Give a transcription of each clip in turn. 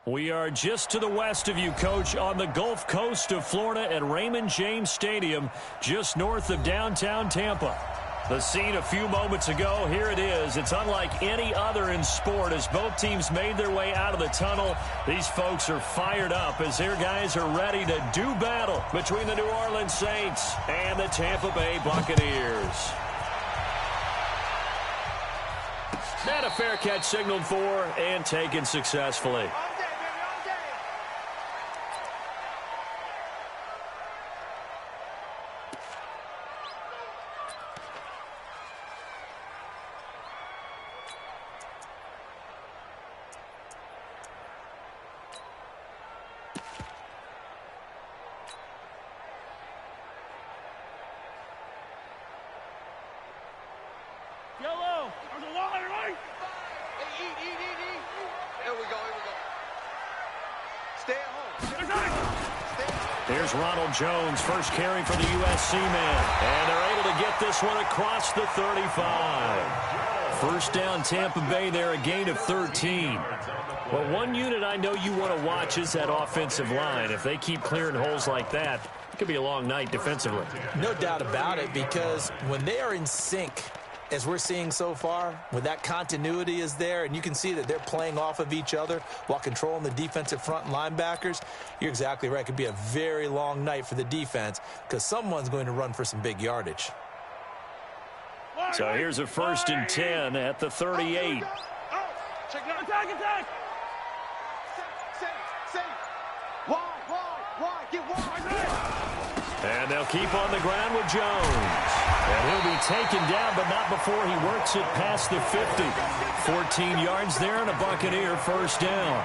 We are just to the west of you, Coach, on the Gulf Coast of Florida at Raymond James Stadium, just north of downtown Tampa. The scene a few moments ago, here it is. It's unlike any other in sport as both teams made their way out of the tunnel. These folks are fired up as their guys are ready to do battle between the New Orleans Saints and the Tampa Bay Buccaneers. And a fair catch signaled for and taken successfully. Here's Ronald Jones, first carry for the USC man. And they're able to get this one across the 35. First down Tampa Bay there, a gain of 13. Well, one unit I know you want to watch is that offensive line. If they keep clearing holes like that, it could be a long night defensively. No doubt about it, because when they are in sync, as we're seeing so far, when that continuity is there and you can see that they're playing off of each other while controlling the defensive front and linebackers, you're exactly right. It could be a very long night for the defense because someone's going to run for some big yardage. So here's a 1st and 10 at the 38. Attack! And they'll keep on the ground with Jones. And he'll be taken down, but not before he works it past the 50. 14 yards there and a Buccaneer first down.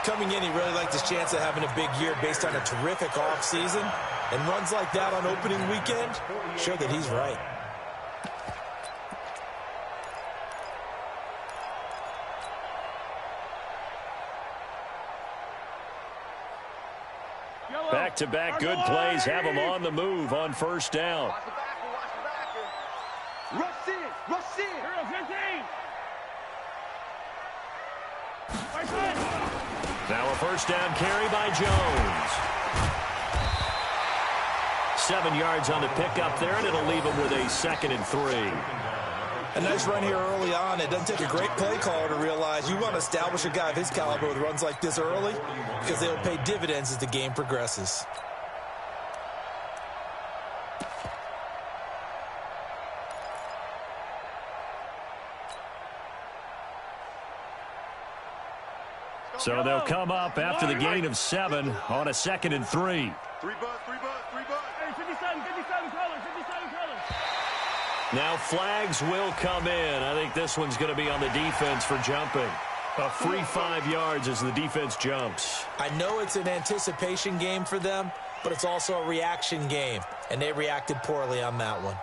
Coming in, he really liked his chance of having a big year based on a terrific offseason. And runs like that on opening weekend show that he's right. Back-to-back good plays have him on the move on first down. Rush in. Hero 15. Now a first down carry by Jones. 7 yards on the pickup there, and it'll leave him with a 2nd and 3. A nice run here early on. It doesn't take a great play caller to realize you want to establish a guy of his caliber with runs like this early because they'll pay dividends as the game progresses. So they'll come up after the gain of 7 on a 2nd and 3. Three bud. Hey, 57 colors. Now flags will come in. I think this one's going to be on the defense for jumping. A free 5 yards as the defense jumps. I know it's an anticipation game for them, but it's also a reaction game, and they reacted poorly on that one.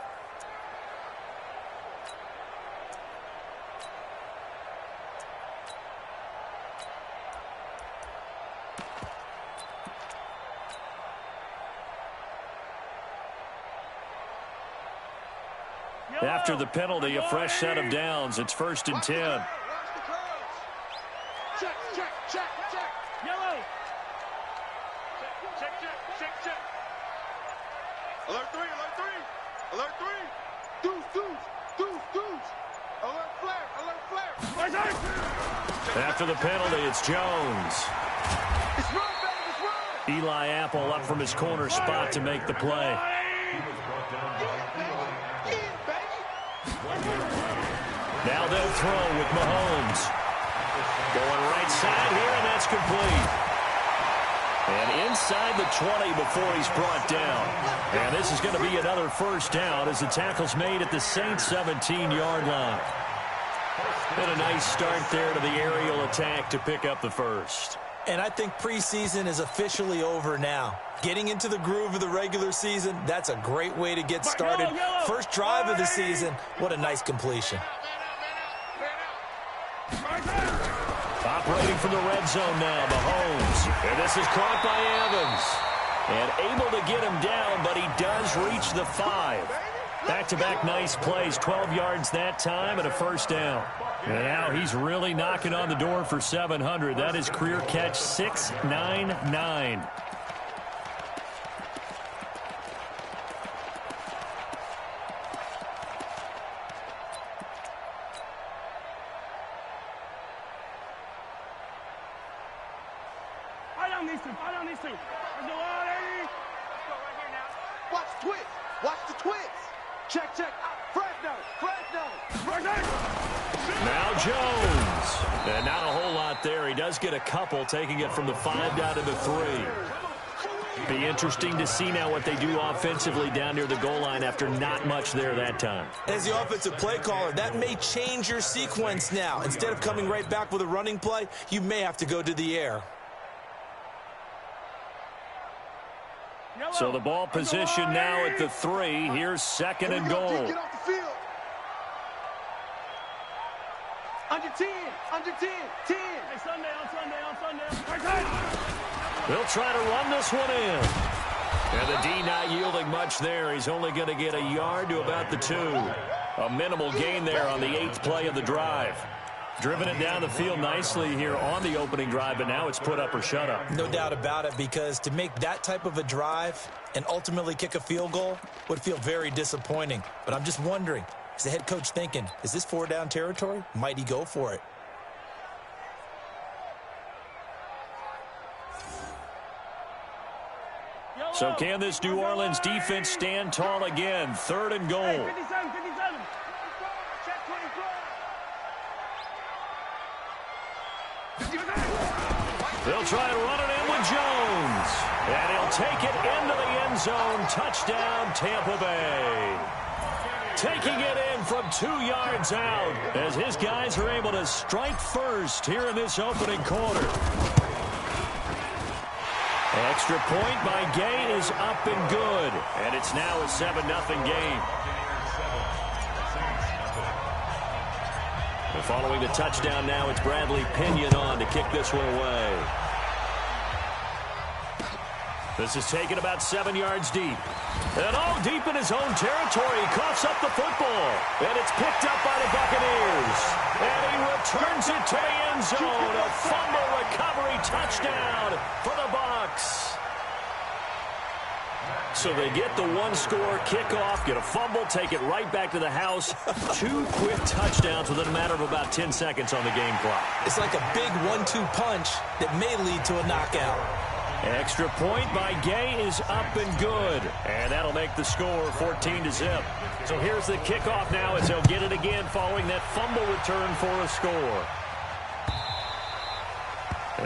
After the penalty, a fresh set of downs. It's 1st and 10. Check. Yellow. Check. Alert 3. Deuce. Alert flare. After the penalty, it's Jones. It's run, baby. Eli Apple up from his corner spot to make the play. Now they'll throw with Mahomes. Going right side here, and that's complete. And inside the 20 before he's brought down. And this is going to be another first down as the tackle's made at the Saints' 17-yard line. And a nice start there to the aerial attack to pick up the first. And I think preseason is officially over now. Getting into the groove of the regular season, that's a great way to get started. First drive of the season, what a nice completion. Operating from the red zone now, Mahomes. And this is caught by Evans. And able to get him down, but he does reach the 5. Back-to-back nice plays, 12 yards that time and a first down. And now he's really knocking on the door for 700. That is career catch 699. Fire down these two. Let's go, Artie. Let's go right here now. Watch the twist. Watch the twist. Check. Fresno. Now Jones. And not a whole lot there. He does get a couple, taking it from the 5 down to the 3. Be interesting to see now what they do offensively down near the goal line after not much there that time. As the offensive play caller, that may change your sequence now. Instead of coming right back with a running play, you may have to go to the air. So the ball position now at the 3. Here's second and goal. Get off the field. Under 10. 10. Hey, Sunday. They'll try to run this one in. And the D not yielding much there. He's only going to get a yard to about the 2. A minimal gain there on the 8th play of the drive. Driven it down the field nicely here on the opening drive, but now it's put up or shut up. No doubt about it, because to make that type of a drive and ultimately kick a field goal would feel very disappointing. But I'm just wondering, is the head coach thinking, is this 4-down territory? Might he go for it? So can this New Orleans defense stand tall again? 3rd and goal. 57. Check 24. They'll try to run it in with Jones. And he'll take it into the end zone. Touchdown, Tampa Bay. Taking it in from 2 yards out as his guys are able to strike first here in this opening quarter. Extra point by Gay is up and good. And it's now a 7-0 game. And following the touchdown now, it's Bradley Pinion on to kick this one away. This is taken about 7 yards deep. And all deep in his own territory. He coughs up the football. And it's picked up by the Buccaneers. And he returns it to the end zone. A fumble recovery touchdown for the Bucs. So they get the 1-score kickoff, get a fumble, take it right back to the house. 2 quick touchdowns within a matter of about 10 seconds on the game clock. It's like a big 1-2 punch that may lead to a knockout. Extra point by Gay is up and good. And that'll make the score 14-0. So here's the kickoff now as they'll get it again following that fumble return for a score.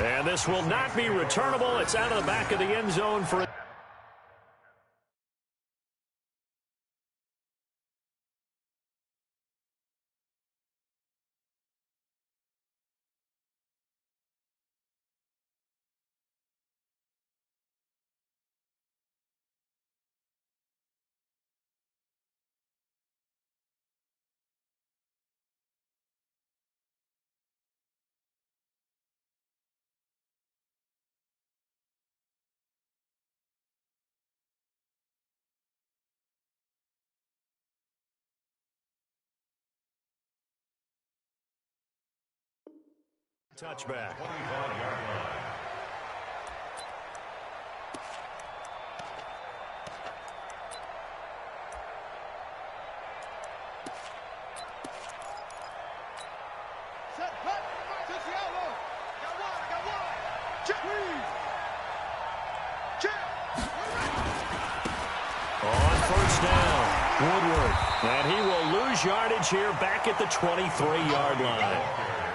And this will not be returnable. It's out of the back of the end zone for a touchback. Set, cut, touch the elbow. Got one. Check. On first down, Woodward. And he will lose yardage here back at the 23-yard line.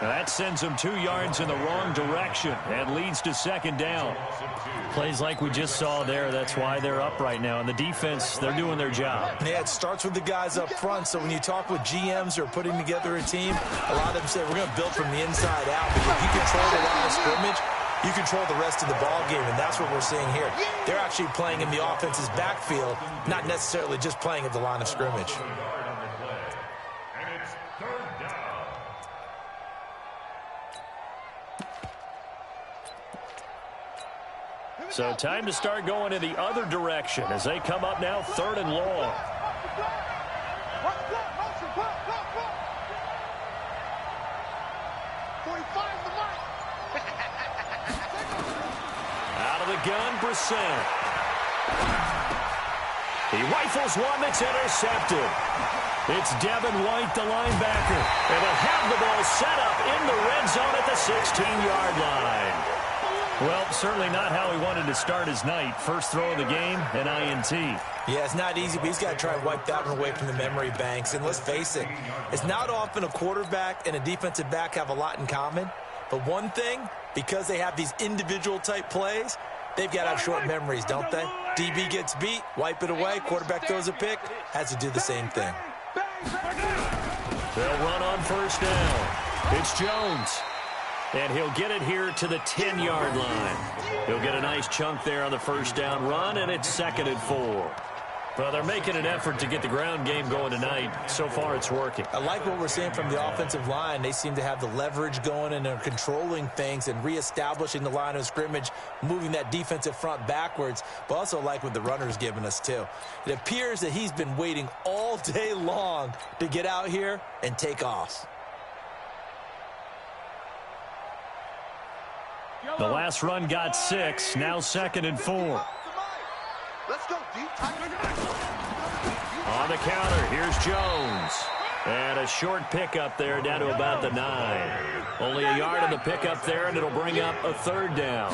That sends him 2 yards in the wrong direction and leads to second down. Plays like we just saw there. That's why they're up right now. And the defense, they're doing their job. Yeah, it starts with the guys up front. So when you talk with GMs who are putting together a team, a lot of them say we're going to build from the inside out. Because if you control the line of scrimmage, you control the rest of the ball game, and that's what we're seeing here. They're actually playing in the offense's backfield, not necessarily just playing at the line of scrimmage. So time to start going in the other direction as they come up now 3rd and long. the gun, Brissett. He rifles one that's intercepted. It's Devin White, the linebacker. And they'll have the ball set up in the red zone at the 16-yard line. Well, certainly not how he wanted to start his night. First throw of the game, an INT. Yeah, it's not easy, but he's got to try and wipe that one away from the memory banks. And let's face it, it's not often a quarterback and a defensive back have a lot in common. But one thing, because they have these individual type plays, they've got to have short memories, don't they? DB gets beat, wipe it away, quarterback throws a pick, has to do the same thing. They'll run on first down. It's Jones. And he'll get it here to the 10-yard line. He'll get a nice chunk there on the first down run, and it's 2nd and 4. Well, they're making an effort to get the ground game going tonight. So far, it's working. I like what we're seeing from the offensive line. They seem to have the leverage going, and they're controlling things and reestablishing the line of scrimmage, moving that defensive front backwards, but also like what the runner's giving us, too. It appears that he's been waiting all day long to get out here and take off. The last run got 6, now 2nd and 4. Let's go, deep. On the counter, here's Jones. And a short pickup there down to about the 9. Only a yard on the pickup there, and it'll bring up a 3rd down.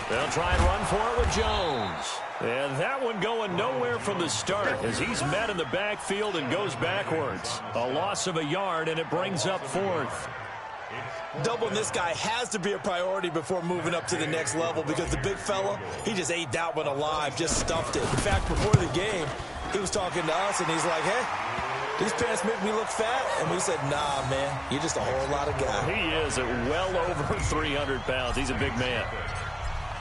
They'll try and run for it with Jones. And that one going nowhere from the start as he's met in the backfield and goes backwards. A loss of a yard, and it brings up 4th. Doubling this guy has to be a priority before moving up to the next level because the big fella, he just ate that one alive, just stuffed it. In fact, before the game, he was talking to us, and he's like, hey, these pants make me look fat. And we said, nah, man, you're just a whole lot of guy. He is at well over 300 pounds. He's a big man.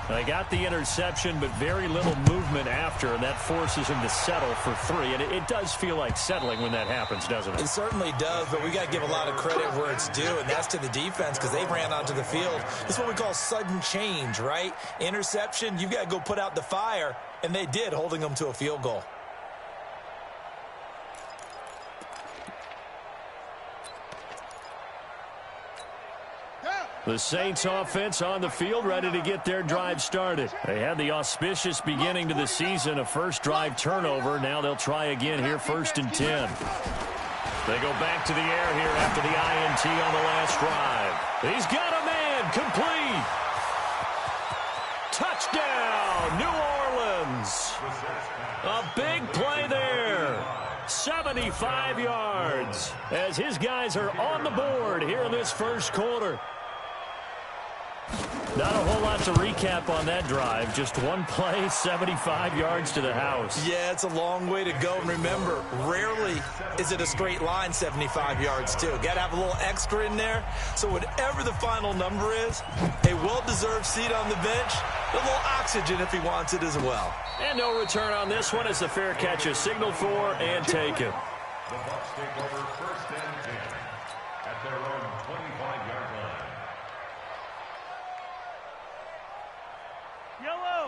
They got the interception, but very little movement after, and that forces him to settle for 3. And it does feel like settling when that happens, doesn't it? It certainly does, but we got to give a lot of credit where it's due, and that's to the defense because they ran onto the field. This is what we call sudden change, right? Interception, you've got to go put out the fire, and they did, holding them to a field goal. The Saints offense on the field, ready to get their drive started. They had the auspicious beginning to the season, a first drive turnover. Now they'll try again here, 1st and 10. They go back to the air here after the INT on the last drive. He's got a man, complete. Touchdown, New Orleans. A big play there. 75 yards as his guys are on the board here in this first quarter. Not a whole lot to recap on that drive. Just one play, 75 yards to the house. Yeah, it's a long way to go. And remember, rarely is it a straight line 75 yards, too. Got to have a little extra in there. So whatever the final number is, a well-deserved seat on the bench, a little oxygen if he wants it as well. And no return on this one as the fair catch is signaled for and taken. The Bucs take over 1st and 10 at their own 25-yard line.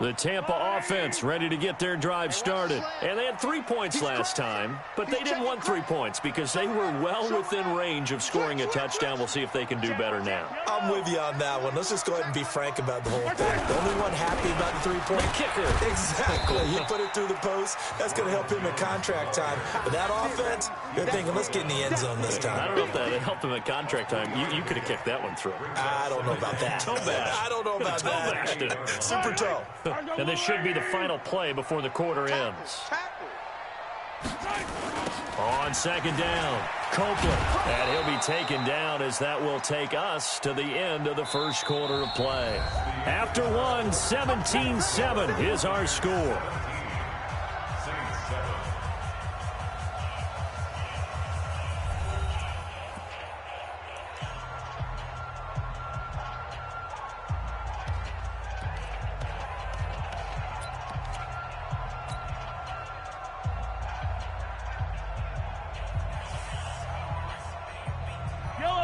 The Tampa offense ready to get their drive started. And they had 3 points last time, but they didn't want 3 points because they were well within range of scoring a touchdown. We'll see if they can do better now. I'm with you on that one. Let's just go ahead and be frank about the whole thing. The only one happy about the three-point kicker. Exactly. You put it through the post. That's going to help him in contract time. But that offense, they're thinking, let's get in the end zone this time. I don't know if that helped him at contract time. You could have kicked that one through. I don't know about that. Toe bash. I don't know about that. Super toe. And this should be the final play before the quarter ends. On 2nd down, Copeland. And he'll be taken down as that will take us to the end of the first quarter of play. After one, 17-7 is our score.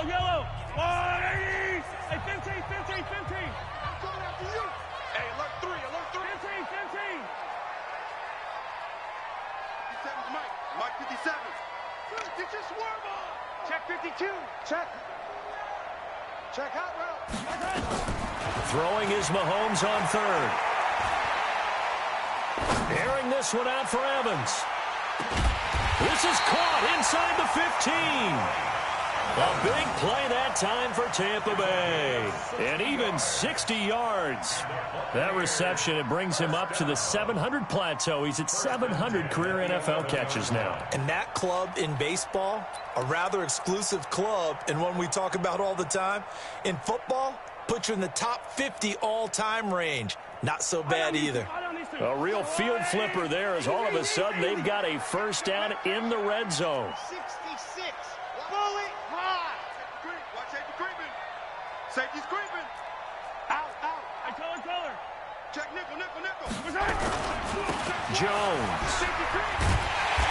Yellow. 180. Hey, 15. I'm coming after you. Hey, alert 3. 15. Mike 57. Get your swerve on. Check 52. Check hot route. Throwing is Mahomes on third. Airing this one out for Evans. This is caught inside the 15. A big play that time for Tampa Bay. And even 60 yards. That reception, it brings him up to the 700 plateau. He's at 700 career NFL catches now. And that club in baseball, a rather exclusive club and one we talk about all the time. In football, puts you in the top 50 all-time range. Not so bad either. A real field flipper there as all of a sudden they've got a first down in the red zone. 66. Bullet high. Watch safety creeping. Safety's creeping. Out. I tell her. Check nickel. Jones.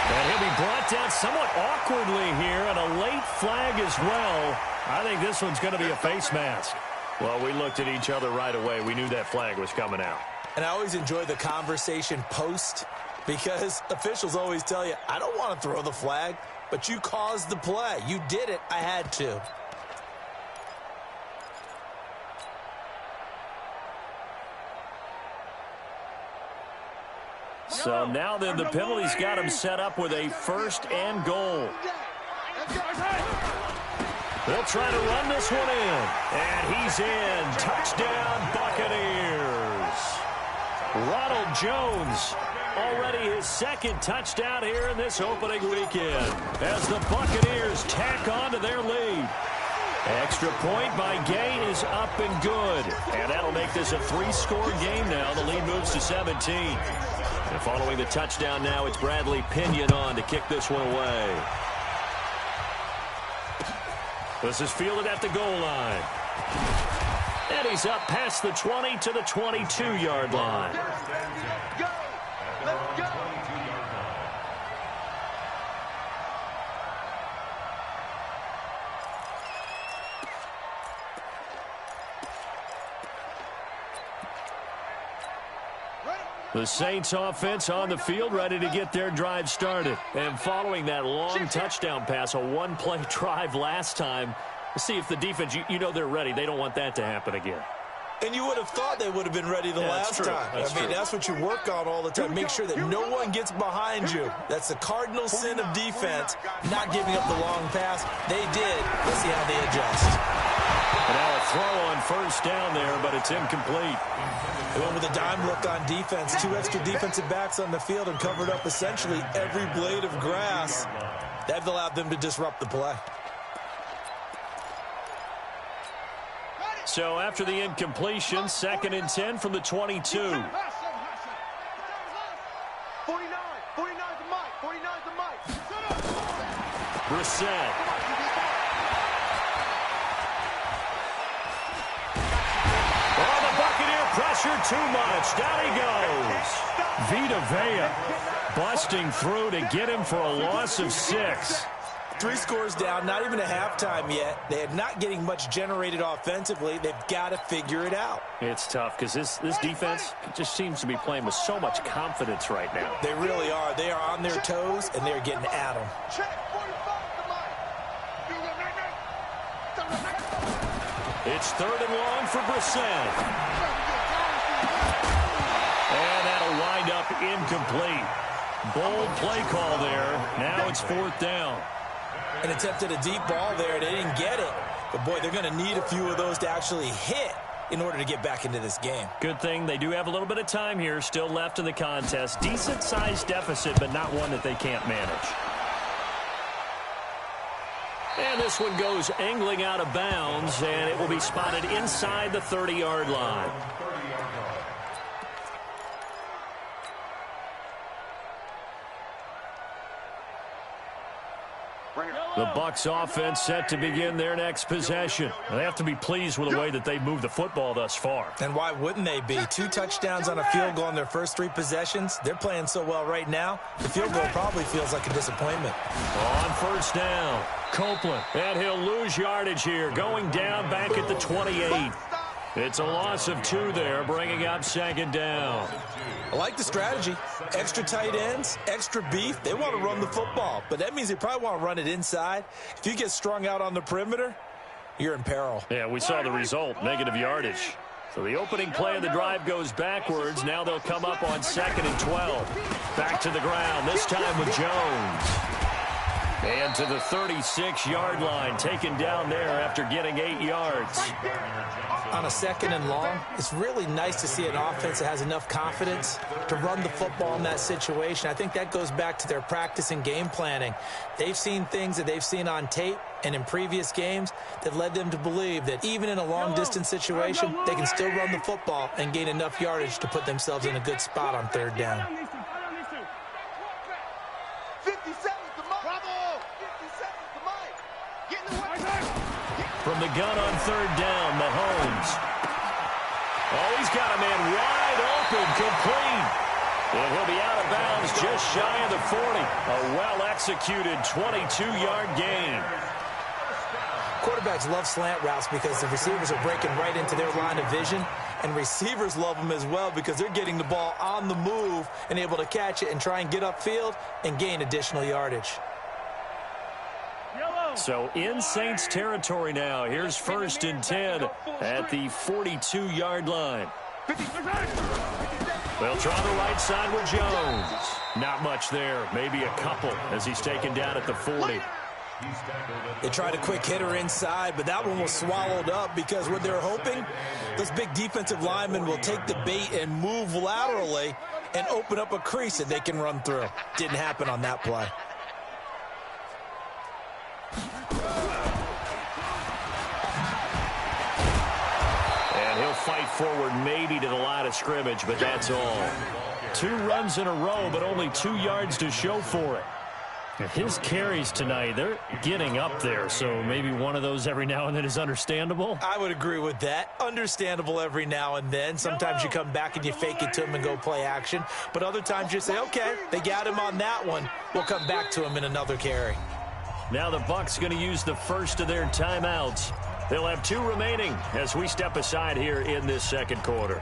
And he'll be brought down somewhat awkwardly here, and a late flag as well. I think this one's going to be a face mask. Well, we looked at each other right away. We knew that flag was coming out. And I always enjoy the conversation post because officials always tell you, I don't want to throw the flag, but you caused the play. You did it. I had to. So now then the penalty's got him set up with a first and goal. They'll try to run this one in. And he's in. Touchdown, Buccaneers. Ronald Jones, already his second touchdown here in this opening weekend as the Buccaneers tack on to their lead. Extra point by Gay is up and good. And that'll make this a 3-score game now. The lead moves to 17. And following the touchdown now, it's Bradley Pinion on to kick this one away. This is fielded at the goal line. And he's up past the 20 to the 22-yard line. Go. Let's go. The Saints offense on the field, ready to get their drive started. And following that long touchdown pass, a one-play drive last time, see if the defense, you know they're ready. They don't want that to happen again. And you would have thought they would have been ready the last time. That's what you work on all the time. Make sure that no one gets behind you. That's the cardinal sin of defense, not giving up the long pass. They did. Let's see how they adjust. And now a throw on first down there, but it's incomplete. They went with a dime look on defense. 2 extra defensive backs on the field and covered up essentially every blade of grass. That allowed them to disrupt the play. So after the incompletion, 2nd and 10 from the 22. 49's the mic. Brissett. Oh, the Buccaneer pressure too much. Down he goes. Vita Vea busting through to get him for a loss of 6. 3 scores down, not even a halftime yet. They're not getting much generated offensively. They've got to figure it out. It's tough because this defense just seems to be playing with so much confidence right now. They really are. They are on their toes, and they're getting at them. It's 3rd and long for Brissett. And that'll wind up incomplete. Bold play call there. Now it's 4th down. And attempted a deep ball there. They didn't get it. But, boy, they're going to need a few of those to actually hit in order to get back into this game. Good thing they do have a little bit of time here still left in the contest. Decent-sized deficit, but not one that they can't manage. And this one goes angling out of bounds, and it will be spotted inside the 30-yard line. The Bucs offense set to begin their next possession. They have to be pleased with the way that they've moved the football thus far. And why wouldn't they be? 2 touchdowns on a field goal on their first 3 possessions. They're playing so well right now, the field goal probably feels like a disappointment. On first down, Copeland. And he'll lose yardage here, going down back at the 28. It's a loss of 2 there, bringing up 2nd down. I like the strategy. Extra tight ends, extra beef. They want to run the football, but that means they probably want to run it inside. If you get strung out on the perimeter, you're in peril. Yeah, we saw the result, negative yardage. So the opening play of the drive goes backwards. Now they'll come up on 2nd and 12. Back to the ground, this time with Jones. And to the 36-yard line, taken down there after getting 8 yards. On a 2nd and long, it's really nice to see an offense that has enough confidence to run the football in that situation. I think that goes back to their practice and game planning. They've seen things that they've seen on tape and in previous games that led them to believe that even in a long-distance situation, they can still run the football and gain enough yardage to put themselves in a good spot on 3rd down. 50 seconds to Mike. Bravo. 50 seconds to Mike. Get in the way. From the gun on 3rd down, Mahomes. Oh, he's got a man wide open, complete. And he'll be out of bounds just shy of the 40. A well-executed 22-yard gain. Quarterbacks love slant routes because the receivers are breaking right into their line of vision, and receivers love them as well because they're getting the ball on the move and able to catch it and try and get upfield and gain additional yardage. So in Saints territory now. Here's 1st and 10 at the 42-yard line. They'll try the right side with Jones. Not much there. Maybe a couple as he's taken down at the 40. They tried a quick hitter inside, but that one was swallowed up because what they're hoping, those big defensive linemen will take the bait and move laterally and open up a crease that they can run through. Didn't happen on that play. And he'll fight forward maybe to the line of scrimmage, but that's all. 2 runs in a row, but only 2 yards to show for it. His carries tonight, they're getting up there, so maybe one of those every now and then is understandable. I would agree with that. Understandable every now and then. Sometimes you come back and you fake it to him and go play action. But other times you say, okay, they got him on that one. We'll come back to him in another carry. Now the Bucs going to use the first of their timeouts. They'll have 2 remaining as we step aside here in this 2nd quarter.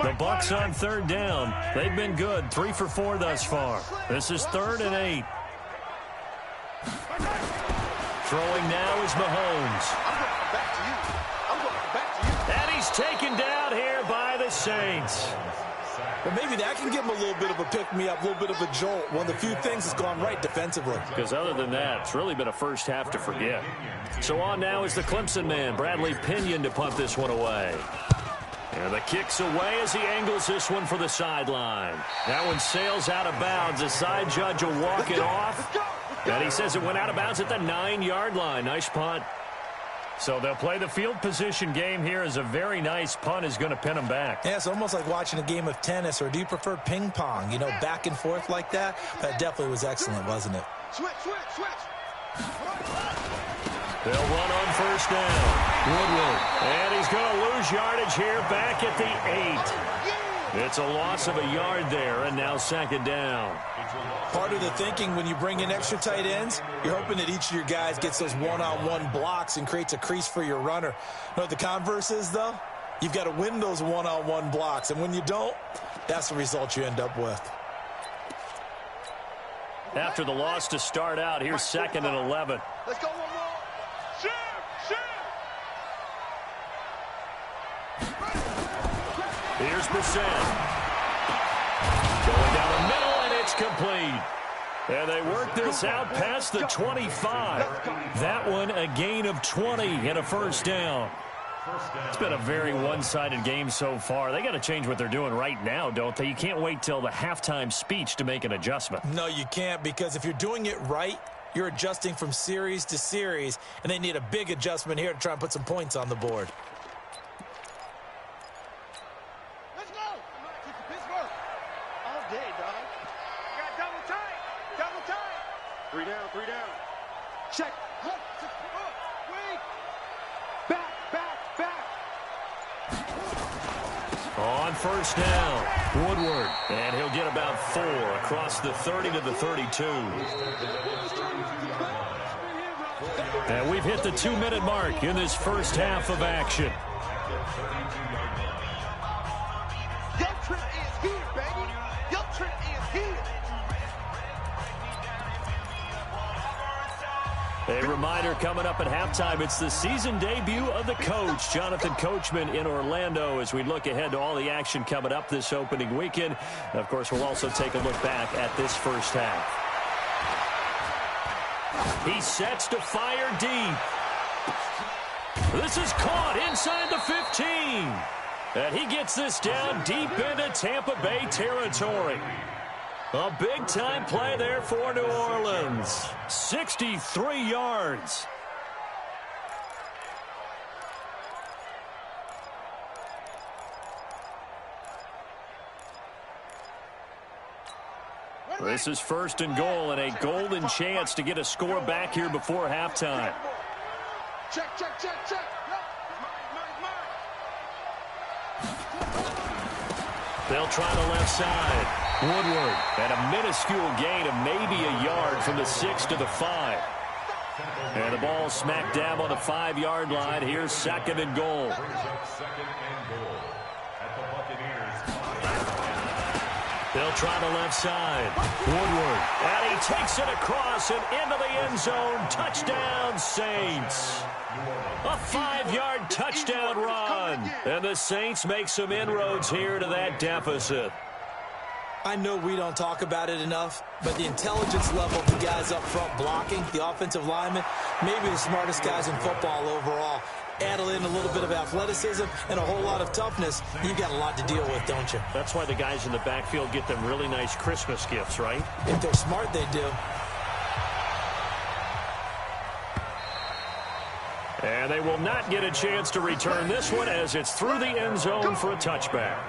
The Bucs on 3rd down. They've been good, 3 for 4 thus far. This is 3rd and 8. Throwing now is Mahomes. I'm going back to you. And he's taken down here by the Saints. Well, maybe that can give him a little bit of a pick-me-up, a little bit of a jolt. One of the few things that's gone right defensively. Because other than that, it's really been a first half to forget. So on now is the Clemson man, Bradley Pinion, to punt this one away. And the kick's away as he angles this one for the sideline. That one sails out of bounds. The side judge will walk it off. And he says it went out of bounds at the 9-yard line. Nice punt. So they'll play the field position game here as a very nice punt is going to pin them back. Yeah, it's almost like watching a game of tennis, or do you prefer ping pong? You know, back and forth like that? That definitely was excellent, wasn't it? Switch, switch, switch. They'll run on 1st down. Woodward. And he's going to lose yardage here back at the 8. It's a loss of a yard there, and now 2nd down. Part of the thinking when you bring in extra tight ends, you're hoping that each of your guys gets those one-on-one blocks and creates a crease for your runner. You know what the converse is, though? You've got to win those one-on-one blocks, and when you don't, that's the result you end up with. After the loss to start out, here's 2nd and 11. Let's go one more. Shoot, shoot. Here's Brissett. Going down the middle, and it's complete. And they work this out past the 25. That one a gain of 20 and a 1st down. It's been a very one-sided game so far. They got to change what they're doing right now, don't they? You can't wait till the halftime speech to make an adjustment. No, you can't, because if you're doing it right, you're adjusting from series to series, and they need a big adjustment here to try and put some points on the board. Let's go. Pittsburgh. All day, dog. Got double tight. Double tight. 3 down, 3 down. Check. Look. Wait. Back, back, back. On 1st down, Woodward. And he'll get about 4 across the 30 to the 32. And we've hit the 2-minute mark in this first half of action. Your trip is here, baby. Your trip is here. A reminder coming up at halftime, it's the season debut of the coach, Jonathan Coachman in Orlando, as we look ahead to all the action coming up this opening weekend. Of course, we'll also take a look back at this first half. He sets to fire deep. This is caught inside the 15. And he gets this down deep into Tampa Bay territory. A big-time play there for New Orleans. 63 yards. This is first and goal and a golden chance to get a score back here before halftime. Check, check, check, check. They'll try the left side. Woodward at a minuscule gain of maybe a yard from the 6 to the 5. And the ball smacked down on the 5-yard line. Here's second and goal. They'll try the left side. Woodward. And he takes it across and into the end zone. Touchdown, Saints. A 5-yard touchdown run. And the Saints make some inroads here to that deficit. I know we don't talk about it enough, but the intelligence level of the guys up front blocking, the offensive linemen, maybe the smartest guys in football overall. Add in a little bit of athleticism and a whole lot of toughness, you've got a lot to deal with, don't you? That's why the guys in the backfield get them really nice Christmas gifts, right? If they're smart, they do. And they will not get a chance to return this one as it's through the end zone for a touchback.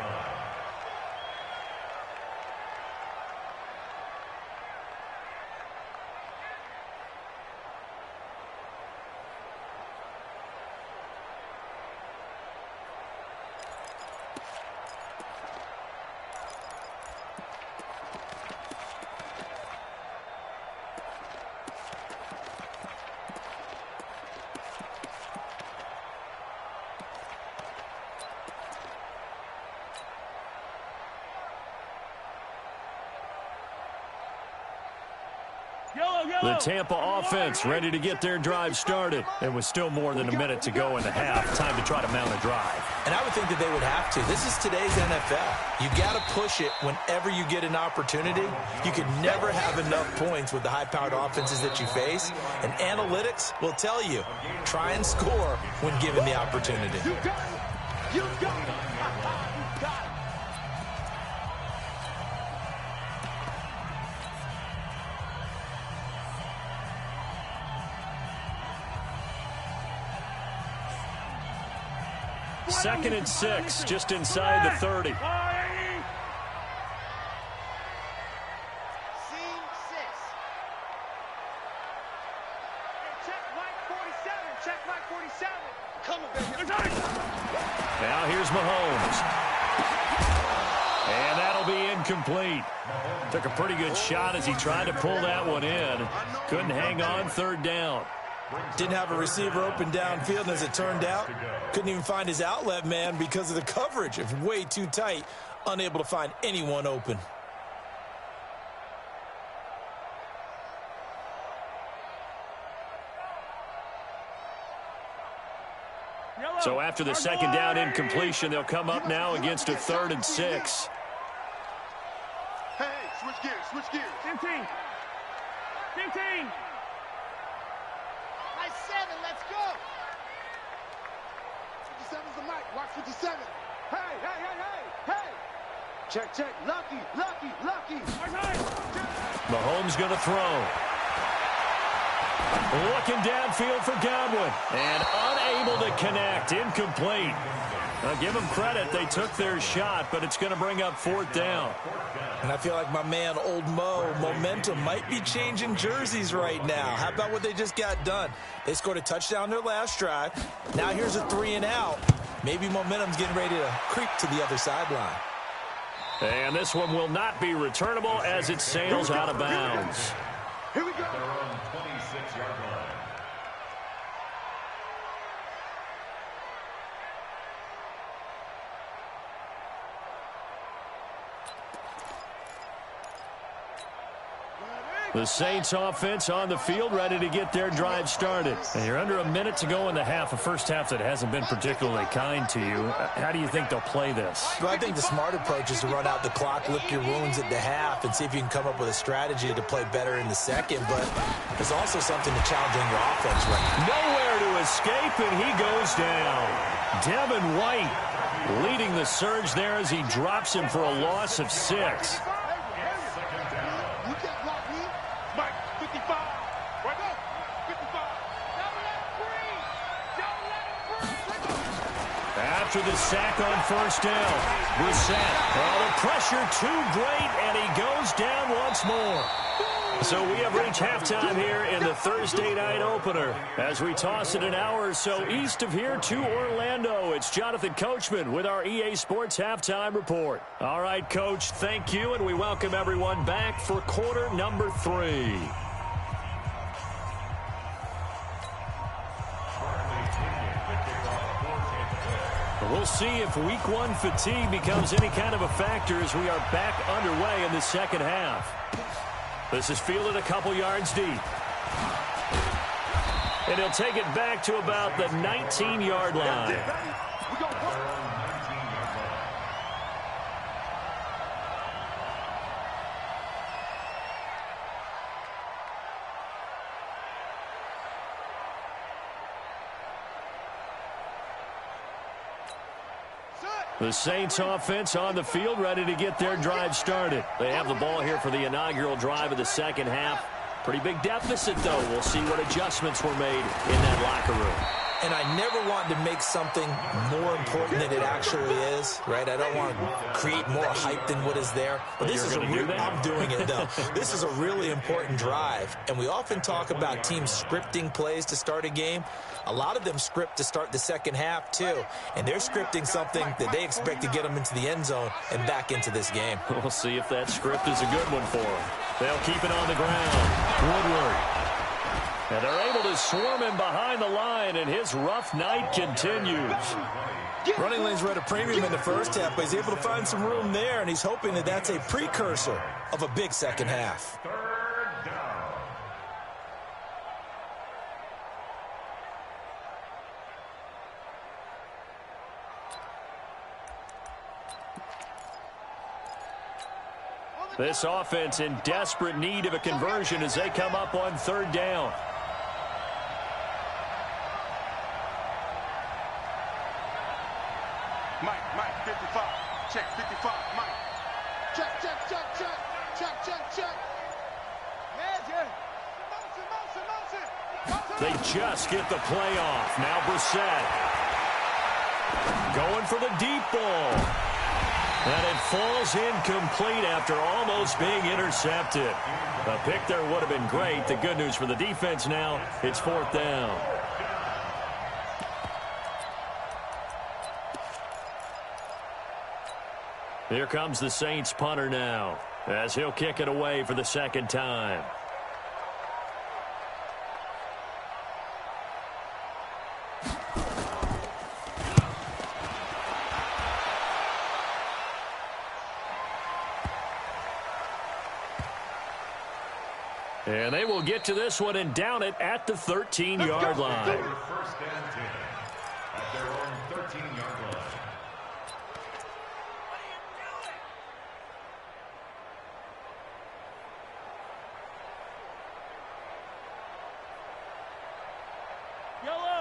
The Tampa offense ready to get their drive started. It was still more than a minute to go in the half. Time to try to mount a drive. And I would think that they would have to. This is today's NFL. You got to push it whenever you get an opportunity. You can never have enough points with the high-powered offenses that you face. And analytics will tell you, try and score when given the opportunity. You got it. You got it. You got it. Second and 6, just inside the 30. Seam 6. Check Mike 47. Check Mike 47. Come on, baby. Now here's Mahomes. And that'll be incomplete. Took a pretty good shot as he tried to pull that one in. Couldn't hang on, third down. Didn't have a receiver open downfield, and as it turned out, couldn't even find his outlet man because of the coverage. It was way too tight, unable to find anyone open. So after the second down incompletion, they'll come up now against a 3rd and 6. Hey, switch gears, switch gears. 15. 15. Nice 7, let's go. 57's the mic, watch 57. Hey, hey, hey, hey, hey. Check, check, lucky, lucky, lucky. Mahomes going to throw. Looking downfield for Godwin. And unable to connect. Incomplete. Now give them credit. They took their shot, but it's going to bring up 4th down. And I feel like my man, Old Mo, momentum might be changing jerseys right now. How about what they just got done? They scored a touchdown their last drive. Now here's a 3 and out. Maybe momentum's getting ready to creep to the other sideline. And this one will not be returnable as it sails out of bounds. Here we go. Their own 26-yard line. The Saints offense on the field, ready to get their drive started. And you're under a minute to go in the half, a first half that hasn't been particularly kind to you. How do you think they'll play this? Well, I think the smart approach is to run out the clock, lick your wounds at the half, and see if you can come up with a strategy to play better in the second. But there's also something to challenging your offense right now. Nowhere to escape, and he goes down. Devin White leading the surge there as he drops him for a loss of 6. After the sack on first down, Brissett. Oh, the pressure too great, and he goes down once more. So we have reached halftime here in the Thursday night opener. As we toss it an hour or so east of here to Orlando, it's Jonathan Coachman with our EA Sports Halftime Report. All right, Coach, thank you, and we welcome everyone back for quarter number 3. We'll see if week 1 fatigue becomes any kind of a factor as we are back underway in the second half. This is fielded a couple yards deep. And he'll take it back to about the 19-yard line. The Saints offense on the field, ready to get their drive started. They have the ball here for the inaugural drive of the second half. Pretty big deficit, though. We'll see what adjustments were made in that locker room. And I never want to make something more important than it actually is, right? I don't want to create more hype than what is there. But this is I'm doing it, though. This is a really important drive. And we often talk about teams scripting plays to start a game. A lot of them script to start the second half, too. And they're scripting something that they expect to get them into the end zone and back into this game. We'll see if that script is a good one for them. They'll keep it on the ground. Woodward. And they're able to swarm him behind the line, and his rough night continues. Running lanes were at a premium in the first half, but he's able to find some room there, and he's hoping that that's a precursor of a big second half. This offense in desperate need of a conversion as they come up on third down. Mike, 55. Check, 55, Mike. Check. Yeah. Motion. They just get the play off. Now Brissett. Going for the deep ball. And it falls incomplete after almost being intercepted. A pick there would have been great. The good news for the defense now, it's fourth down. Here comes the Saints punter now, as he'll kick it away for the second time. And they will get to this one and down it at the 13-yard line. First and 10 at their own 13-yard line.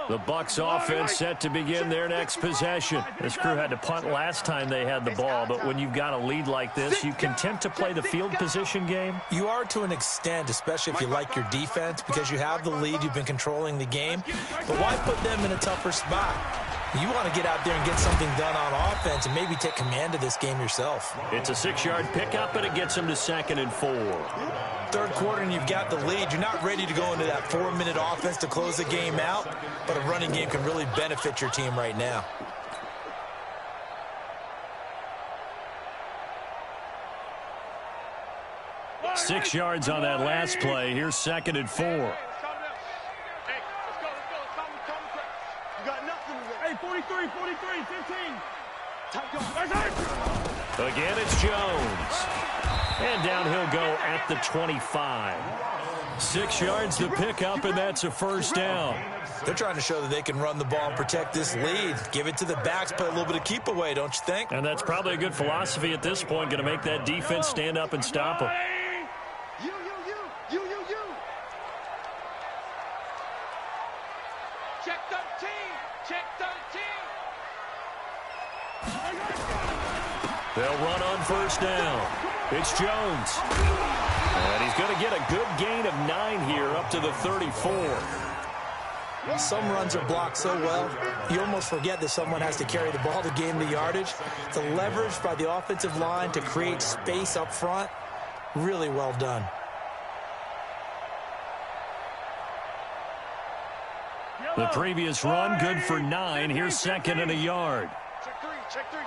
The Bucs offense set to begin their next possession. This crew had to punt last time they had the ball, but when you've got a lead like this, you can tempt to play the field position game. You are to an extent, especially if you like your defense, because you have the lead, you've been controlling the game. But why put them in a tougher spot? You want to get out there and get something done on offense and maybe take command of this game yourself. It's a 6-yard pickup, and it gets them to 2nd and 4. Third quarter and you've got the lead. You're not ready to go into that 4-minute offense to close the game out, but a running game can really benefit your team right now. Six yards on that last play. Here's 2nd and 4. Hey, let's go. You got nothing today. Hey, 43, 15. Again, it's Jones. And down he'll go at the 25. 6 yards to pick up, and that's a first down. They're trying to show that they can run the ball and protect this lead. Give it to the backs, play a little bit of keep away, don't you think? And that's probably a good philosophy at this point, going to make that defense stand up and stop them. You. Check 13. Check 13. They'll run on first down. It's Jones. And he's going to get a good gain of 9 here up to the 34. Some runs are blocked so well, you almost forget that someone has to carry the ball to gain the yardage. The leverage by the offensive line to create space up front, really well done. The previous run, good for 9. Here's second and a yard. Check three.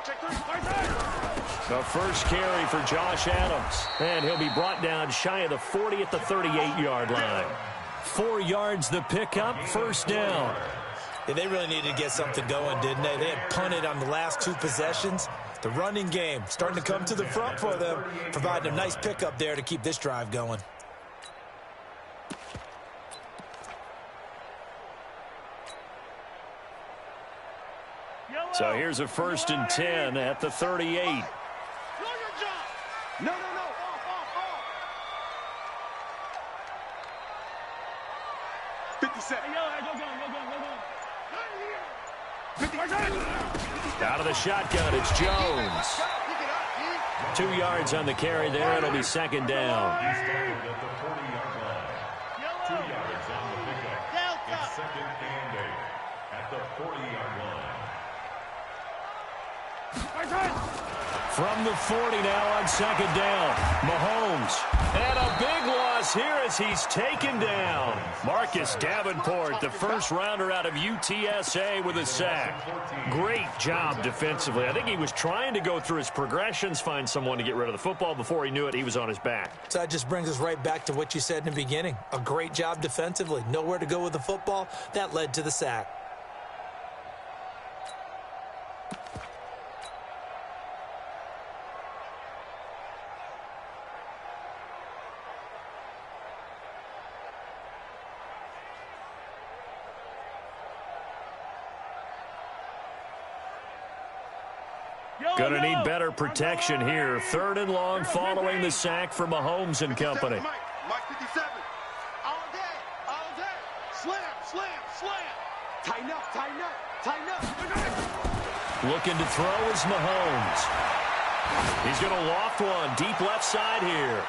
The first carry for Josh Adams. And he'll be brought down shy of the 40 at the 38-yard line. 4 yards the pickup, first down. Yeah, they really needed to get something going, didn't they? They had punted on the last 2 possessions. The running game starting to come to the front for them, providing a nice pickup there to keep this drive going. So here's a first and 10 at the 38. No. 57. Out of the shotgun, it's Jones. 2 yards on the carry there. It'll be second down. He started at the 40-yard line. 2 yards on the pickup. It's second and 8 at the 40-yard line. From the 40 now on second down. Mahomes. And a big loss here as he's taken down. Marcus Davenport, the first rounder out of UTSA with a sack. Great job defensively. I think he was trying to go through his progressions, find someone to get rid of the football. Before he knew it, he was on his back. So that just brings us right back to what you said in the beginning. A great job defensively. Nowhere to go with the football. That led to the sack. Going to need better protection here. Third and long following the sack for Mahomes and company. Mike 57. All day. Slam. Tighten up. Looking to throw is Mahomes. He's going to loft one deep left side here.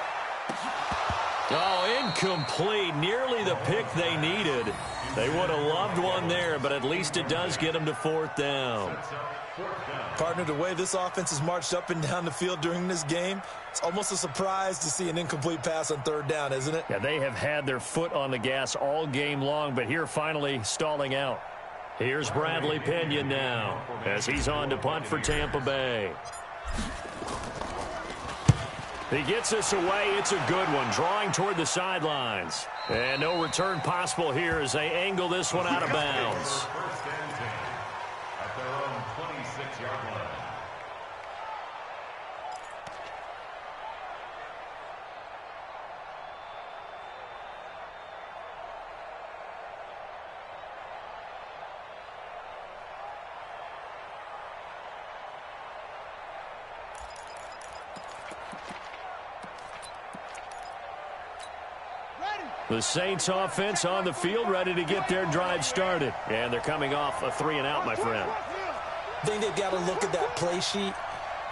Oh, incomplete. Nearly the pick they needed. They would have loved one there, but at least it does get them to fourth down. Partner, the way this offense has marched up and down the field during this game, it's almost a surprise to see an incomplete pass on third down, isn't it? Yeah, they have had their foot on the gas all game long, but here finally stalling out. Here's Bradley Pena now as he's on to punt for Tampa Bay. He gets us away. It's a good one, drawing toward the sidelines. And no return possible here as they angle this one out of bounds. First and 10 at their own 26-yard line. The Saints offense on the field, ready to get their drive started. And they're coming off a 3-and-out, my friend. I think they've got to look at that play sheet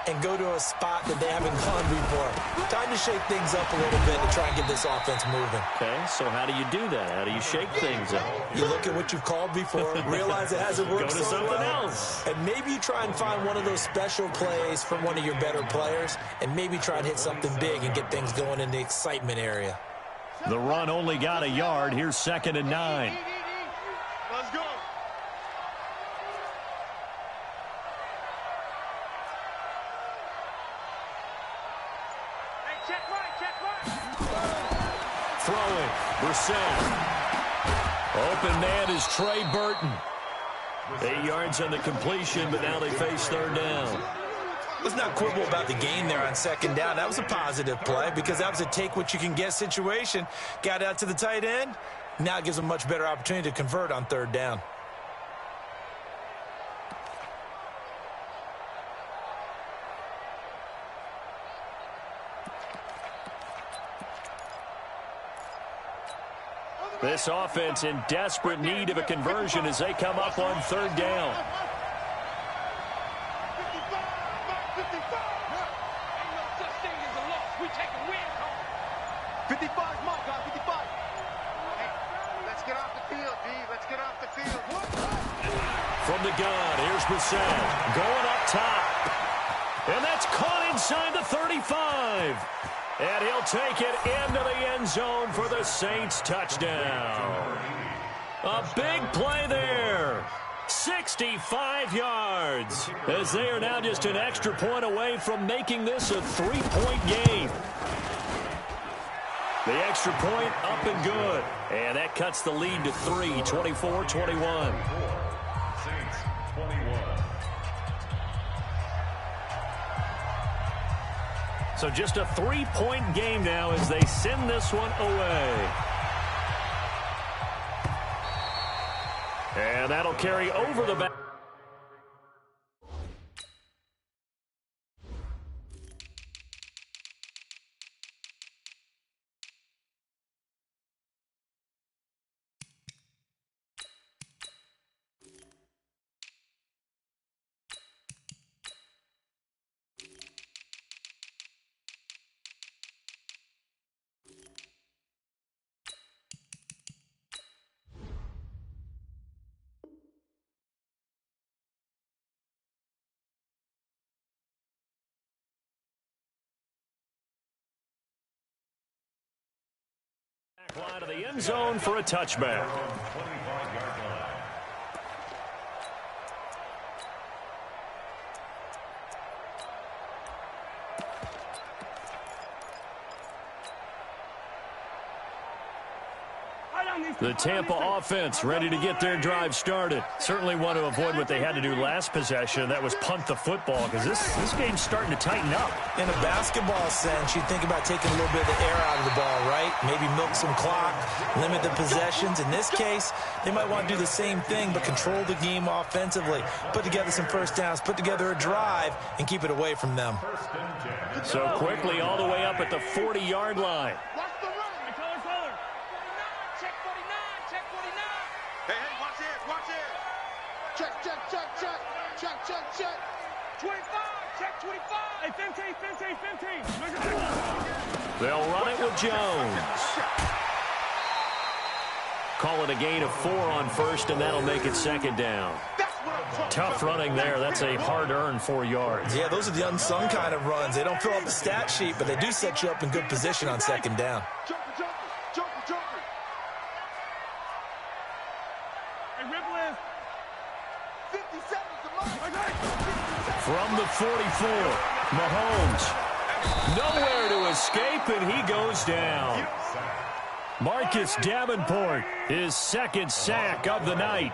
and go to a spot that they haven't gone before. Time to shake things up a little bit to try and get this offense moving. Okay, so how do you do that? How do you shake things up? You look at what you've called before, realize it hasn't worked Go to so something well, else. and maybe you try and find one of those special plays from one of your better players, and maybe try and hit something big and get things going in the excitement area. The run only got a yard. Here's second and 9. Let's go. Hey, check right. Throwing. Brissett. Open man is Trey Burton. 8 yards on the completion, but now they face third down. Let's not quibble about the gain there on second down. That was a positive play because that was a take-what-you-can-get situation. Got out to the tight end. Now it gives them a much better opportunity to convert on third down. This offense in desperate need of a conversion as they come up on third down. 55 is my guy, 55. Hey, let's get off the field, D. Let's get off the field. From the gun, here's Bucs going up top. And that's caught inside the 35. And he'll take it into the end zone for the Saints touchdown. A big play there. 65 yards. As they are now just an extra point away from making this a 3-point game. The extra point up and good. And that cuts the lead to 3, 24-21. Saints 21. So just a 3-point game now as they send this one away. And that'll carry over the back. Line to the end zone for a touchback. 25-yard line. The Tampa offense ready to get their drive started. Certainly want to avoid what they had to do last possession. That was punt the football because this game's starting to tighten up. In a basketball sense, you think about taking a little bit of the air out of the ball, right? Maybe milk some clock, limit the possessions. In this case, they might want to do the same thing but control the game offensively. Put together some first downs, put together a drive, and keep it away from them. So quickly all the way up at the 40-yard line. Check. 25, check 25. Hey, 15. They'll run it with Jones. Call it a gain of 4 on first, and that'll make it second down. Tough running there. That's a hard-earned 4 yards. Yeah, those are the unsung kind of runs. They don't fill up the stat sheet, but they do set you up in good position on second down. Jumper. Hey, Ripple 50 seconds. From the 44, Mahomes. Nowhere to escape, and he goes down. Marcus Davenport, his second sack of the night.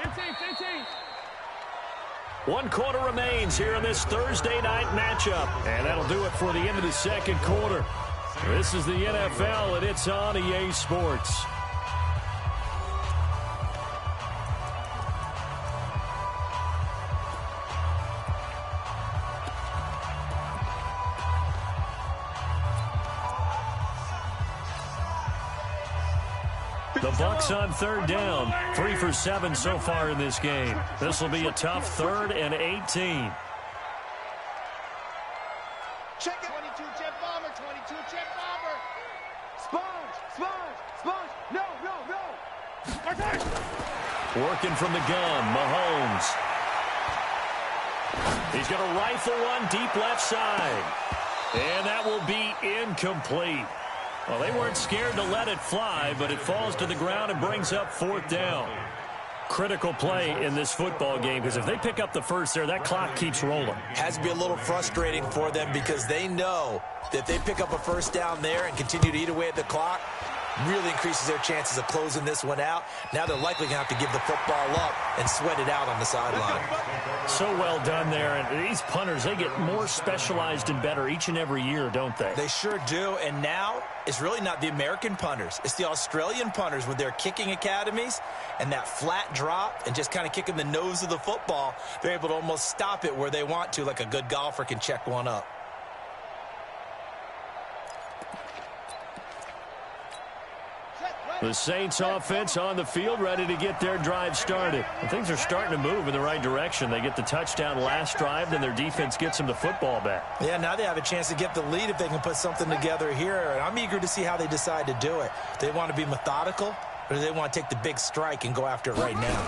15. 1 quarter remains here in this Thursday night matchup. And that'll do it for the end of the second quarter. This is the NFL, and it's on EA Sports. The Bucs on third down, 3 for 7 so far in this game. This will be a tough 3rd and 18. Check it. 22 jet bomber, 22 jet bomber. Sponge. No. Working from the gun, Mahomes. He's going to rifle one deep left side. And that will be incomplete. Well, they weren't scared to let it fly, but it falls to the ground and brings up 4th down. Critical play in this football game, because if they pick up the first there, that clock keeps rolling. Has to be a little frustrating for them because they know that if they pick up a first down there and continue to eat away at the clock, really increases their chances of closing this one out. Now they're likely going to have to give the football up and sweat it out on the sideline. So well done there. And these punters, they get more specialized and better each and every year, don't they? They sure do. And now it's really not the American punters. It's the Australian punters with their kicking academies and that flat drop and just kind of kicking the nose of the football. They're able to almost stop it where they want to, like a good golfer can check one up. The Saints offense on the field, ready to get their drive started. And things are starting to move in the right direction. They get the touchdown last drive, then their defense gets them the football back. Yeah, now they have a chance to get the lead if they can put something together here. And I'm eager to see how they decide to do it. Do they want to be methodical, or do they want to take the big strike and go after it right now?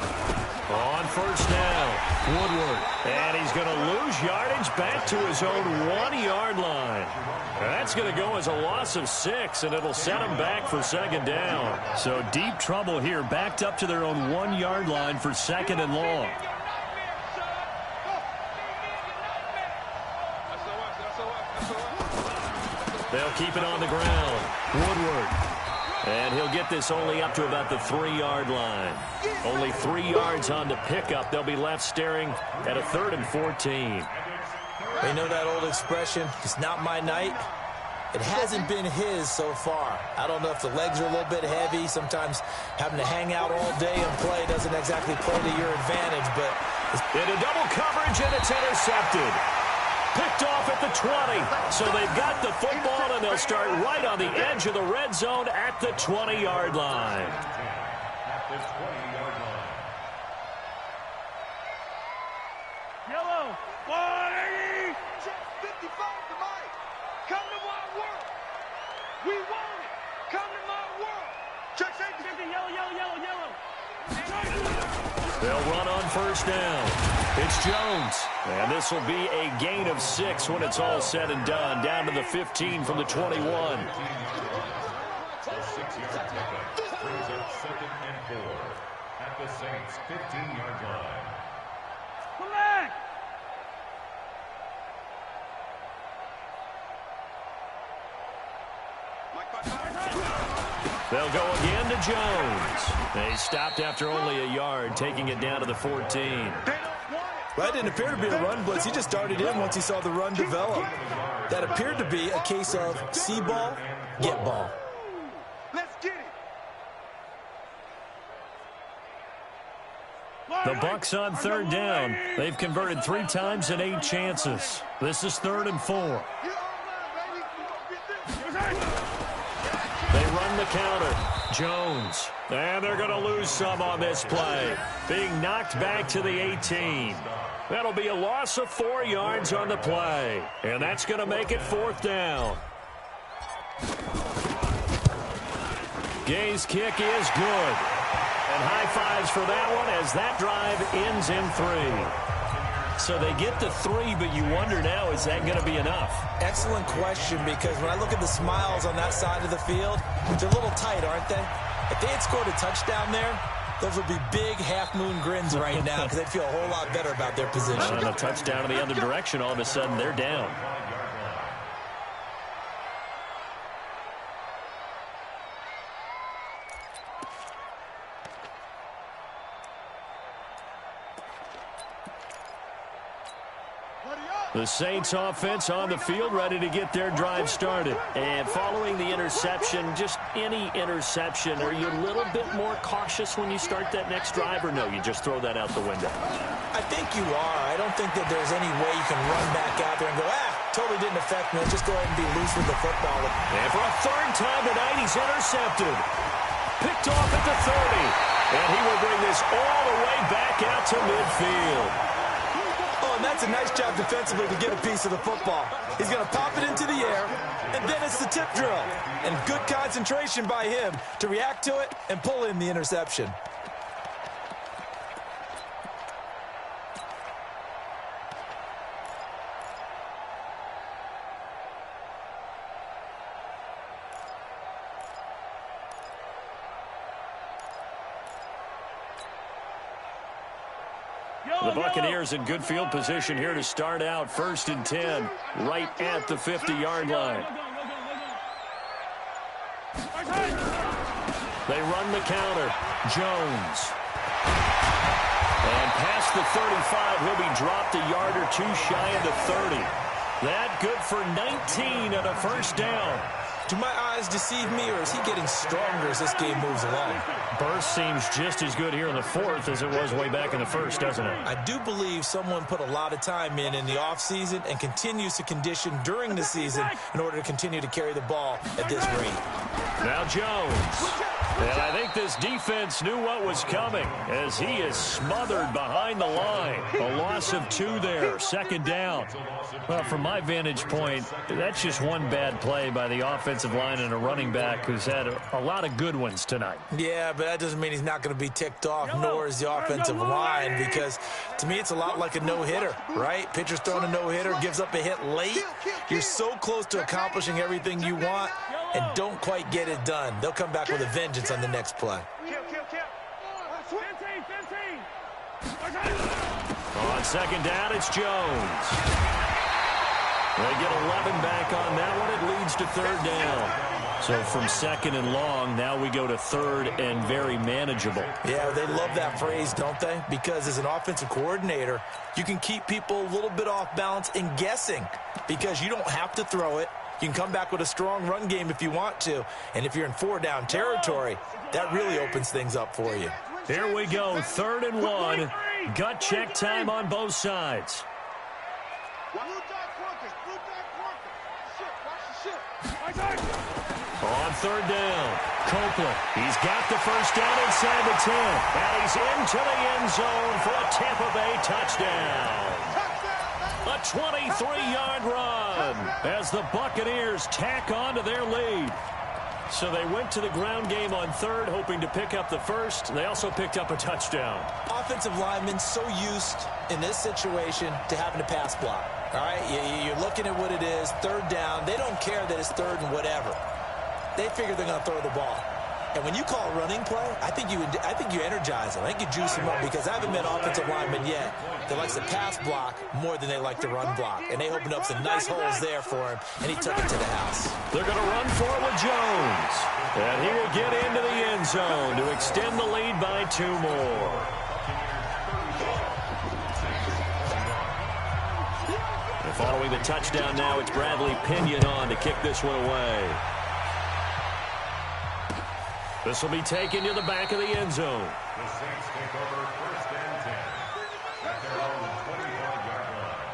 On first down, Woodward. And he's going to lose yardage back to his own 1-yard line. That's going to go as a loss of 6, and it'll set them back for second down. So deep trouble here, backed up to their own 1-yard line for second and long. They'll keep it on the ground. Woodward. And he'll get this only up to about the 3-yard line. Only 3 yards on the pickup. They'll be left staring at a 3rd and 14. They know that old expression, it's not my night. It hasn't been his so far. I don't know if the legs are a little bit heavy. Sometimes having to hang out all day and play doesn't exactly play to your advantage. But into double coverage, and it's intercepted. Picked off at the 20. So they've got the football, and they'll start right on the edge of the red zone at the 20-yard line. At the 20-yard line. Yellow. 180. Check 55 to Mike. Come to my world. We want it. Come to my world. Check safety. Yellow, yellow, yellow, yellow. They'll run on first down. It's Jones. And this will be a gain of 6 when it's all said and done. Down to the 15 from the 21. The 6-yard pickup brings up 2nd and 4 at the Saints' 15-yard line. Come back. They'll go again to Jones. They stopped after only a yard, taking it down to the 14. that didn't appear to be a run blitz. He just started in once he saw the run develop. That appeared to be a case of see ball, get ball. Let's get it. The Bucs on 3rd down. They've converted 3 times in 8 chances. This is 3rd and 4. They run the counter. Jones. And they're going to lose some on this play. Being knocked back to the 18. That'll be a loss of 4 yards on the play. And that's going to make it 4th down. Gay's kick is good. And high fives for that one as that drive ends in 3. So they get the 3, but you wonder now, is that going to be enough? Excellent question, because when I look at the smiles on that side of the field, they're a little tight, aren't they? If they had scored a touchdown there, those would be big half-moon grins right now because they'd feel a whole lot better about their position. And a touchdown in the other direction, all of a sudden they're down. The Saints offense on the field, ready to get their drive started. And following the interception, just any interception, are you a little bit more cautious when you start that next drive, or no, you just throw that out the window? I think you are. I don't think that there's any way you can run back out there and go, totally didn't affect me. Just go ahead and be loose with the football. And for a 3rd time tonight, he's intercepted. Picked off at the 30. And he will bring this all the way back out to midfield. Oh, and that's a nice job defensively to get a piece of the football. He's going to pop it into the air, and then it's the tip drill. And good concentration by him to react to it and pull in the interception. The Buccaneers in good field position here to start out 1st and 10, right at the 50-yard line. They run the counter. Jones. And past the 35, he'll be dropped a yard or two shy of the 30. That good for 19 and a first down. Do my eyes deceive me, or is he getting stronger as this game moves along? Burst seems just as good here in the fourth as it was way back in the first, doesn't it? I do believe someone put a lot of time in the offseason and continues to condition during the season in order to continue to carry the ball at this rate. Now Jones. And I think this defense knew what was coming as he is smothered behind the line. A loss of 2 there, second down. Well, from my vantage point, that's just one bad play by the offensive line and a running back who's had a lot of good ones tonight. Yeah, but that doesn't mean he's not going to be ticked off, nor is the offensive line, because to me it's a lot like a no-hitter, right? Pitcher's throwing a no-hitter, gives up a hit late. You're so close to accomplishing everything you want and don't quite get it done. They'll come back with a vengeance on the next play. On second down, it's Jones. They get 11 back on that one. It leads to third down. So from second and long, now we go to third and very manageable. Yeah, they love that phrase, don't they? Because as an offensive coordinator, you can keep people a little bit off balance and guessing because you don't have to throw it. You can come back with a strong run game if you want to. And if you're in 4-down territory, that really opens things up for you. Here we go, 3rd and 1. Gut check time on both sides. On 3rd down, Copeland. He's got the first down inside the 10. And he's into the end zone for a Tampa Bay touchdown. A 23-yard run as the Buccaneers tack on to their lead. So they went to the ground game on 3rd, hoping to pick up the first. They also picked up a touchdown. Offensive linemen so used in this situation to having to pass block. All right, you're looking at what it is, 3rd down. They don't care that it's 3rd and whatever. They figure they're going to throw the ball. And when you call a running play, I think you energize them. I think you juice them up because I haven't met offensive linemen yet that likes to pass block more than they like to run block. And they opened up some nice holes there for him, and he took it to the house. They're going to run for it with Jones. And he will get into the end zone to extend the lead by 2 more. And following the touchdown now, it's Bradley Pinion on to kick this one away. This will be taken to the back of the end zone. The Saints take over 1st and 10 at their own 25-yard line.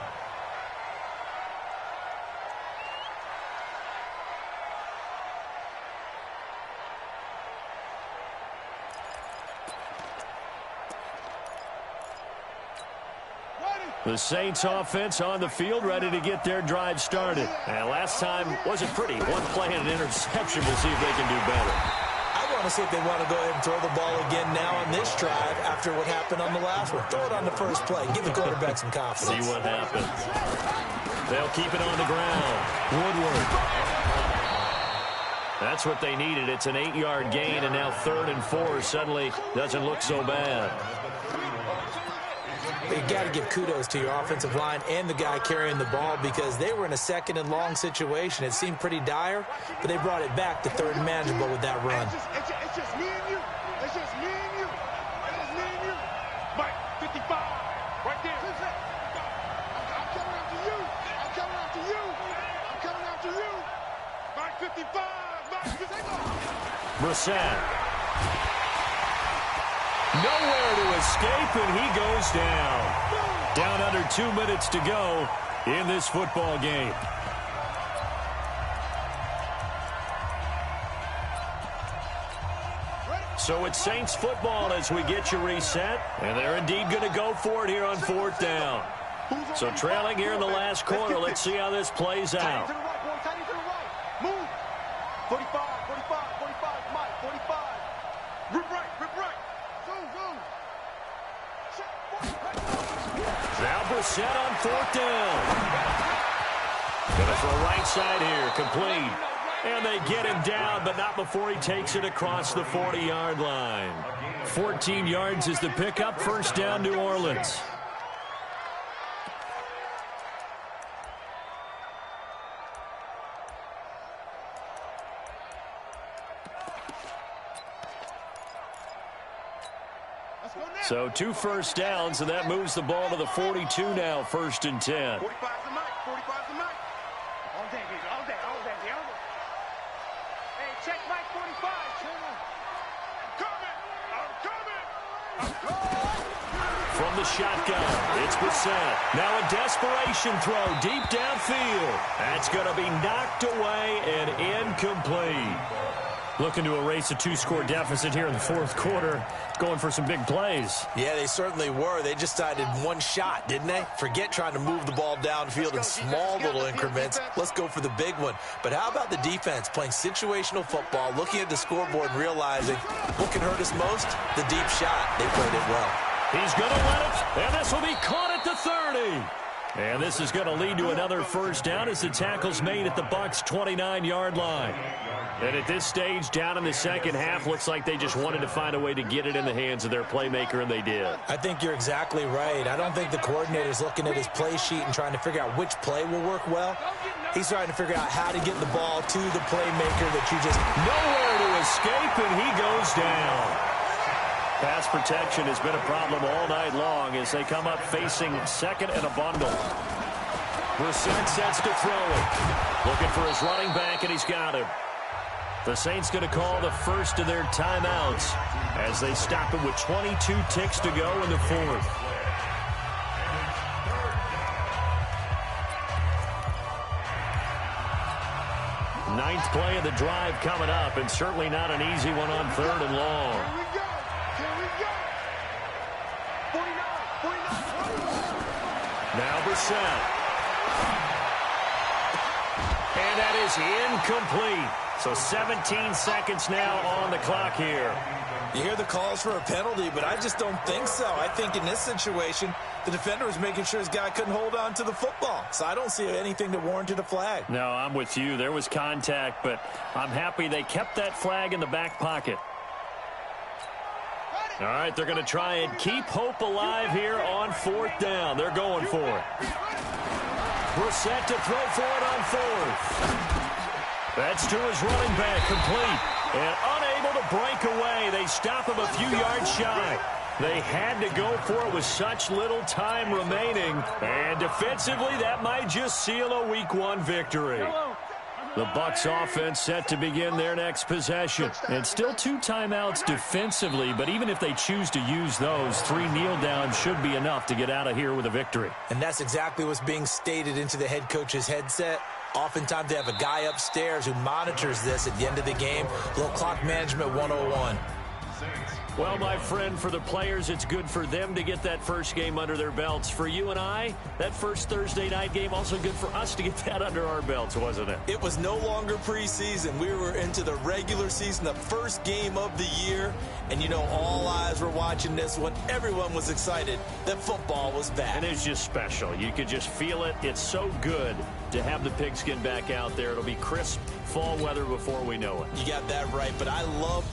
The Saints offense on the field ready to get their drive started. And last time wasn't pretty. One play and an interception. We'll see if they can do better. I want to see if they want to go ahead and throw the ball again now on this drive after what happened on the last one. Throw it on the first play. Give the quarterback some confidence. See what happens. They'll keep it on the ground. Woodward. That's what they needed. It's an 8-yard gain, and now 3rd and 4 suddenly doesn't look so bad. You got to give kudos to your offensive line and the guy carrying the ball because they were in a 2nd and long situation. It seemed pretty dire, but they brought it back to 3rd and manageable with that run. It's just me and you. It's just me and you. It's just me and you. Mike, 55, right there. I'm coming after you. I'm coming after you. I'm coming after you. Mike, 55. Mike, take off. Brissett. Nowhere to escape, and he goes down. Down under 2 minutes to go in this football game. So it's Saints football as we get you reset, and they're indeed going to go for it here on 4th down. So trailing here in the last quarter, let's see how this plays out. To the right, boy. Tight to the right. Move. 45, 45, 45, Mike, 45. Rip right, rip right. Zoom. Now Brissett on 4th down. Gonna throw right side here, complete. And they get him down, but not before he takes it across the 40-yard line. 14 yards is the pickup, 1st down, New Orleans. So 2 first downs, and that moves the ball to the 42 now, 1st and 10. 45's the mic. 45's the mic. All day, baby. All day. All day. All day. Hey, check mic 45. I'm coming. From the shotgun, it's Brissett. Now a desperation throw deep downfield. That's going to be knocked away and incomplete. Looking to erase a 2-score deficit here in the 4th quarter. Going for some big plays. Yeah, they certainly were. They just decided one shot, didn't they? Forget trying to move the ball downfield in small little increments. Let's go for the big one. But how about the defense playing situational football, looking at the scoreboard and realizing what can hurt us most? The deep shot. They played it well. He's going to win it, and this will be caught at the 30. And this is going to lead to another first down as the tackle's made at the Bucs' 29-yard line. And at this stage, down in the second half, looks like they just wanted to find a way to get it in the hands of their playmaker, and they did. I think you're exactly right. I don't think the coordinator's looking at his play sheet and trying to figure out which play will work well. He's trying to figure out how to get the ball to the playmaker that you just... Nowhere to escape, and he goes down. Pass protection has been a problem all night long as they come up facing second and a bundle. Brissett sets to throw it. Looking for his running back, and he's got him. The Saints going to call the first of their timeouts as they stop it with 22 ticks to go in the 4th. Ninth play of the drive coming up, and certainly not an easy one on 3rd and long. Now Brissett. And that is incomplete. So 17 seconds now on the clock here. You hear the calls for a penalty, but I just don't think so. I think in this situation, the defender was making sure his guy couldn't hold on to the football. So I don't see anything that warranted a flag. No, I'm with you. There was contact, but I'm happy they kept that flag in the back pocket. All right, they're going to try and keep hope alive here on 4th down. They're going for it. Brissett to throw for it on 4th. That's to his running back, complete. And unable to break away. They stop him a few yards shy. They had to go for it with such little time remaining. And defensively, that might just seal a Week 1 victory. The Bucs offense set to begin their next possession. And still 2 timeouts defensively, but even if they choose to use those, 3 kneel downs should be enough to get out of here with a victory. And that's exactly what's being stated into the head coach's headset. Oftentimes they have a guy upstairs who monitors this at the end of the game. A little clock management 101. Well, my friend, for the players, it's good for them to get that first game under their belts. For you and I, that first Thursday night game, also good for us to get that under our belts, wasn't it? It was no longer preseason. We were into the regular season, the first game of the year. And, you know, all eyes were watching this one. Everyone was excited that football was back. And it's just special. You could just feel it. It's so good to have the pigskin back out there. It'll be crisp fall weather before we know it. You got that right. But I love